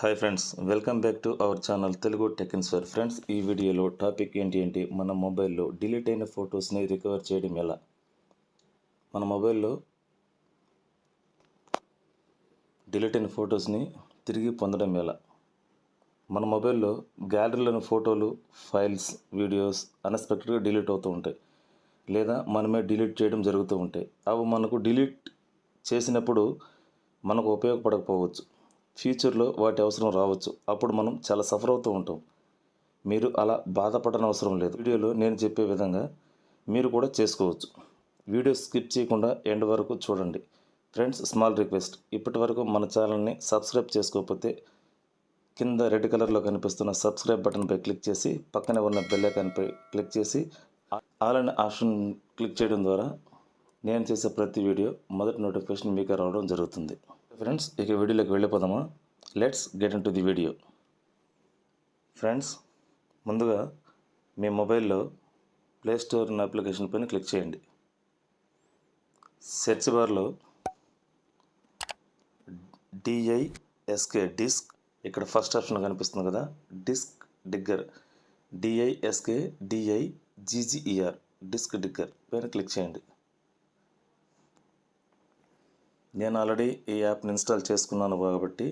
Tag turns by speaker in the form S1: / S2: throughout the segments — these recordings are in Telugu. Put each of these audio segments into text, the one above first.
S1: Hi friends, welcome back to our channel Telugu tech inspire. Friends, ఈ వీడియోలో టాపిక్ ఏంటి మన మొబైల్లో డిలీట్ అయిన ఫొటోస్ని రికవర్ చేయడం ఎలా. మన మొబైల్లో డిలీట్ అయిన ఫొటోస్ని తిరిగి పొందడం ఎలా. మన మొబైల్లో గ్యాలరీలోని ఫోటోలు, ఫైల్స్, వీడియోస్ అన్ఎక్స్పెక్టెడ్గా డిలీట్ అవుతూ ఉంటాయి, లేదా మనమే డిలీట్ చేయడం జరుగుతూ ఉంటాయి. అవి మనకు డిలీట్ చేసినప్పుడు మనకు ఉపయోగపడకపోవచ్చు, ఫ్యూచర్లో వాటి అవసరం రావచ్చు. అప్పుడు మనం చాలా సఫర్ అవుతూ ఉంటాం. మీరు అలా బాధపడని అవసరం లేదు. వీడియోలో నేను చెప్పే విధంగా మీరు కూడా చేసుకోవచ్చు. వీడియో స్కిప్ చేయకుండా ఎండ్ వరకు చూడండి. ఫ్రెండ్స్, స్మాల్ రిక్వెస్ట్, ఇప్పటి వరకు మన ఛానల్ని సబ్స్క్రైబ్ చేసుకోకపోతే కింద రెడ్ కలర్లో కనిపిస్తున్న సబ్స్క్రైబ్ బటన్పై క్లిక్ చేసి పక్కనే ఉన్న బెల్ ఐకాన్పై క్లిక్ చేసి ఆల్ అనే ఆప్షన్ క్లిక్ చేయడం ద్వారా నేను చేసే ప్రతి వీడియో మొదటి నోటిఫికేషన్ మీకే రావడం జరుగుతుంది. ఫ్రెండ్స్, ఇక వీడియోలోకి వెళ్ళిపోదామా. Let's get into the video. Friends, ముందుగా మీ మొబైల్లో ప్లే స్టోర్ అనే అప్లికేషన్ పైన క్లిక్ చేయండి. సెర్చ్ బార్లో డిస్క్, ఇక్కడ ఫస్ట్ ఆప్షన్ కనిపిస్తుంది కదా, disk digger, DISKDIGGER, disk digger పైన క్లిక్ చేయండి. నేను ఆల్రెడీ ఈ యాప్ని ఇన్స్టాల్ చేసుకున్నాను కాబట్టి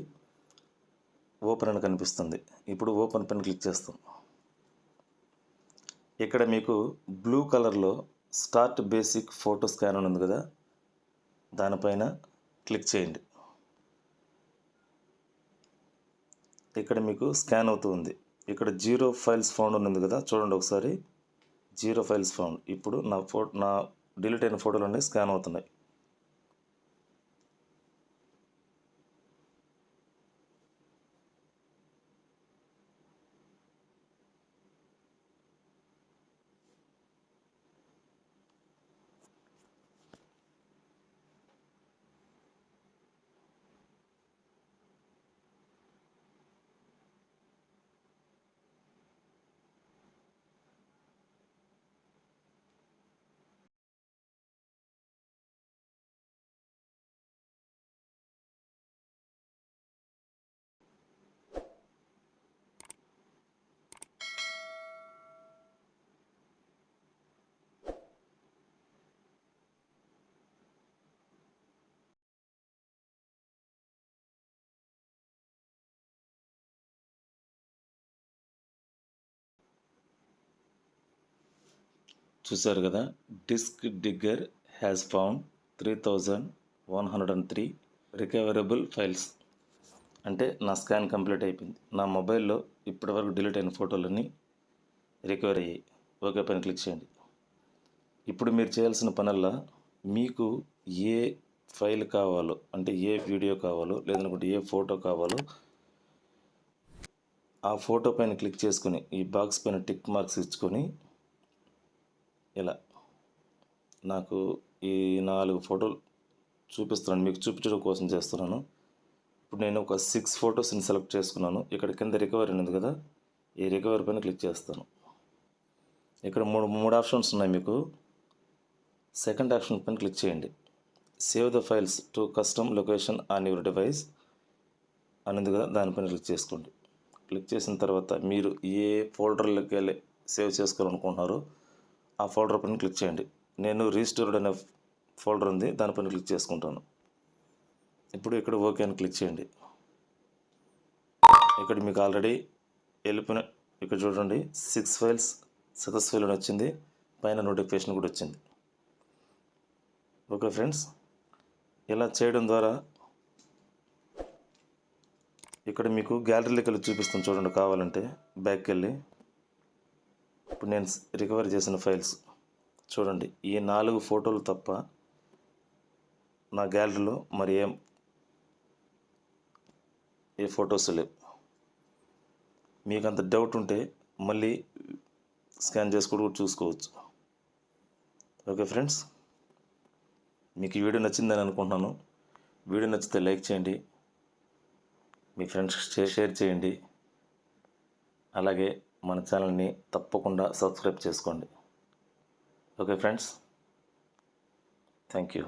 S1: ఓపెన్ అని కనిపిస్తుంది. ఇప్పుడు ఓపెన్ పైన క్లిక్ చేస్తాం. ఇక్కడ మీకు బ్లూ కలర్లో స్టార్ట్ బేసిక్ ఫోటో స్కాన్ అని ఉంది కదా, దానిపైన క్లిక్ చేయండి. ఇక్కడ మీకు స్కాన్ అవుతుంది. ఇక్కడ 0 ఫైల్స్ ఫౌండ్ అని ఉంది కదా, చూడండి ఒకసారి. 0 ఫైల్స్ ఫౌండ్. ఇప్పుడు నా డిలీట్ అయిన ఫోటోలన్నీ స్కాన్ అవుతున్నాయి. చూశారు కదా, disk digger has found 3103 recoverable files. అంటే నా స్కాన్ కంప్లీట్ అయిపోయింది. నా మొబైల్లో ఇప్పటివరకు డిలీట్ అయిన ఫోటోలన్నీ రికవర్ అయ్యాయి. ఓకే పైన క్లిక్ చేయండి. ఇప్పుడు మీరు చేయాల్సిన పనల్లా, మీకు ఏ ఫైల్ కావాలో, అంటే ఏ వీడియో కావాలో, లేదనుకుంటే ఏ ఫోటో కావాలో, ఆ ఫోటో పైన క్లిక్ చేసుకొని ఈ బాక్స్ పైన టిక్ మార్క్స్ ఇచ్చుకొని, ఇలా నాకు ఈ 4 ఫోటోలు చూపిస్తున్నాను, మీకు చూపించడం కోసం చేస్తున్నాను. ఇప్పుడు నేను ఒక 6 ఫొటోస్ని సెలెక్ట్ చేసుకున్నాను. ఇక్కడ కింద రికవరీ ఉంది కదా, ఈ రికవరీ పైన క్లిక్ చేస్తాను. ఇక్కడ మూడు ఆప్షన్స్ ఉన్నాయి మీకు. సెకండ్ ఆప్షన్ పైన క్లిక్ చేయండి. Save the files to custom location on your device అని ఉంది కదా, దానిపైన క్లిక్ చేసుకోండి. క్లిక్ చేసిన తర్వాత మీరు ఏ ఫోల్డర్లోకి వెళ్ళి సేవ్ చేసుకోవాలనుకుంటున్నారో ఆ ఫోల్డర్ పైన క్లిక్ చేయండి. నేను రీస్టోర్డ్ అనే ఫోల్డర్ ఉంది, దానిపైన క్లిక్ చేసుకుంటాను. ఇప్పుడు ఇక్కడ ఓకే అని క్లిక్ చేయండి. ఇక్కడ మీకు ఆల్రెడీ వెళ్ళిపోయిన, ఇక్కడ చూడండి 6 ఫైల్స్ సక్సెస్ఫుల్ అని వచ్చింది, పైన నోటిఫికేషన్ కూడా వచ్చింది. ఓకే ఫ్రెండ్స్, ఇలా చేయడం ద్వారా ఇక్కడ మీకు గ్యాలరీలోకి వెళ్ళి చూపిస్తాను చూడండి. కావాలంటే బ్యాక్కి వెళ్ళి, ఇప్పుడు నేను రికవరీ చేసిన ఫైల్స్ చూడండి. ఈ 4 ఫోటోలు తప్ప నా గ్యాలరీలో మరి ఏ ఫొటోస్ లేవు. మీకు అంత డౌట్ ఉంటే మళ్ళీ స్కాన్ చేసుకుంటూ చూసుకోవచ్చు. ఓకే ఫ్రెండ్స్, మీకు ఈ వీడియో నచ్చిందని అనుకుంటున్నాను. వీడియో నచ్చితే లైక్ చేయండి, మీ ఫ్రెండ్స్ షేర్ చేయండి. అలాగే మన ఛానల్ని తప్పకుండా సబ్స్క్రైబ్ చేసుకోండి. Okay friends, thank you.